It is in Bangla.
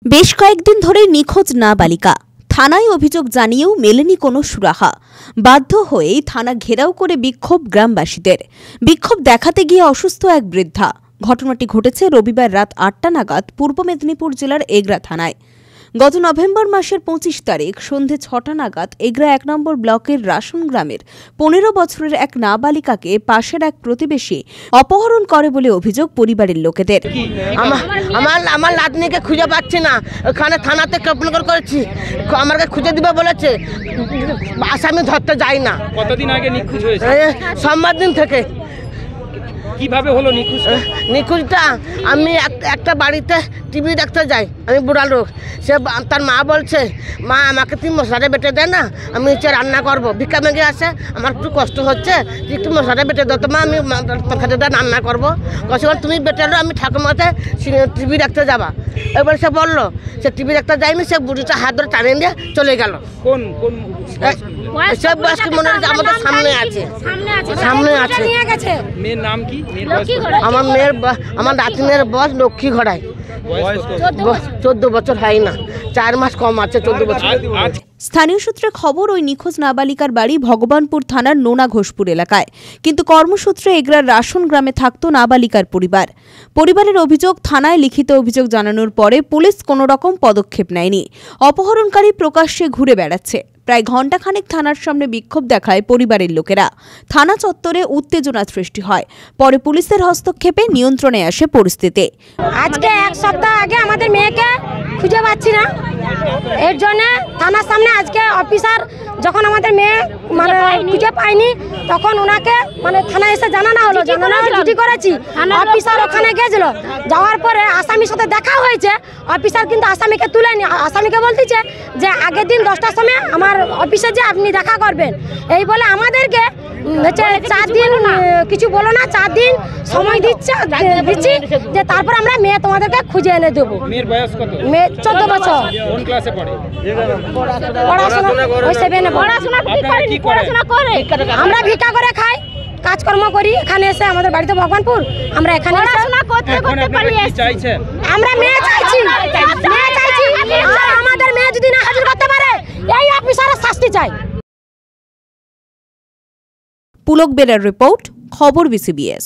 বেশ কয়েকদিন ধরে নিখোঁজ নাবালিকা, থানায় অভিযোগ জানিয়েও মেলেনি কোনো সুরাহা। বাধ্য হয়েই থানা ঘেরাও করে বিক্ষোভ গ্রামবাসীদের। বিক্ষোভ দেখাতে গিয়ে অসুস্থ এক বৃদ্ধা। ঘটনাটি ঘটেছে রবিবার রাত ৮টা নাগাদ পূর্ব মেদিনীপুর জেলার এগরা থানায়। গত নভেম্বর মাসের ২৫ তারিখ সন্ধে ৬টা নাগাদ এগরা ১ নম্বর ব্লকের রাসন গ্রামের ১৫ বছরের এক নাবালিকাকে পাশের এক প্রতিবেশী অপহরণ করে বলে অভিযোগ পরিবারের লোকেদের। আমার নাতনিকে খুঁজে পাচ্ছি না, ওখানে থানাতে কমপ্লেন করেছি, আমাকে খুঁজে দিবে বলেছে, আসামি ধরতে যাই না। কতদিন আগে নিখোঁজ হয়েছে? সোমবার দিন থেকে। কিভাবে হলো নিখোঁজটা? আমি একটা বাড়িতে টিভি দেখতে যাই, আমি বুড়া লোক। সে তার মা বলছে, মা আমাকে তুই মশলাটা বেটে দে না, আমি হচ্ছে রান্না করবো, ভিক্ষা মেঘে আসে, আমার একটু কষ্ট হচ্ছে, তুই একটু মশলাটা বেটে দাও তো মা, আমি তরকারিটা রান্না করবো। কষ্ট তুমি বেটালো, আমি ঠাকুমাতে টিভি দেখতে যাবা। এবার সে বললো, সে টিভি দেখতে যায়নি, সে বুড়িটা হাত ধরে টানিয়ে দিয়ে চলে গেল। কোন সে বয়স্ক মনে হচ্ছে আমাদের সামনে আছে। মেয়ের নাম কি? আমার নাতনির বয়স লক্ষ্মী ঘড়ায়, 14 বছর হয় না, 4 মাস কম আছে, 14 বছর। স্থানীয় সূত্রে খবর, ওই নিখোঁজ নাবালিকার বাড়ি ভগবানপুর থানার নোনা ঘোষপুর এলাকায়, কিন্তু কর্মসূত্রে এগরার রাসন গ্রামে থাকত নাবালিকার পরিবার। পরিবারের অভিযোগ, থানায় লিখিত অভিযোগ জানানোর পরে পুলিশ কোনো রকম পদক্ষেপ নেয়নি। অপহরণকারী প্রকাশ্যে ঘুরে বেড়াচ্ছে। প্রায় ঘণ্টাখানেক থানার সামনে বিক্ষোভ দেখায় পরিবারের লোকেরা। থানা চত্বরে উত্তেজনা সৃষ্টি হয়। পরে পুলিশের হস্তক্ষেপে নিয়ন্ত্রণে আসে পরিস্থিতি। আজকে 1 সপ্তাহ আগে আমাদের মেয়েকে খুঁজে পাচ্ছি না, এর জন্য থানার সামনে আজকে অফিসার যখন আমাদের মেয়ে খুঁজে পায়নি, তখন ওনাকে থানায় এসে জানানো হলো, চিঠি করেছি। অফিসার ওখানে গেছিল, যাওয়ার পরে আসামির সাথে দেখা হয়েছে। অফিসার কিন্তু আসামিকে তুলেনি, আসামিকে বলতেছে যে আগের দিন 10টার সময় আমার অফিসে যে আপনি দেখা করবেন, এই বলে আমাদেরকে 4 দিন কিছু বলো না, 4 দিন সময় দিচ্ছি যে তারপর আমরা মেয়ে তোমাদেরকে খুঁজে এনে দেবো। মেয়ের বয়স কত? মেয়ে 14 বছর। কোন ক্লাসে পড়ে? পড়াশোনা করে। আমরা ভিক্ষা করে খাই, কাজকর্ম করি। এখানে এসে আমাদের বাড়িতে ভগবানপুর, আমরা এখানে আমরা মেয়ে চাইছি, আমাদের মেয়ে যদি না হাজির করতে পারে, এই অফিসারের শাস্তি চাই। পুলক বেরার রিপোর্ট, খবর BCBS।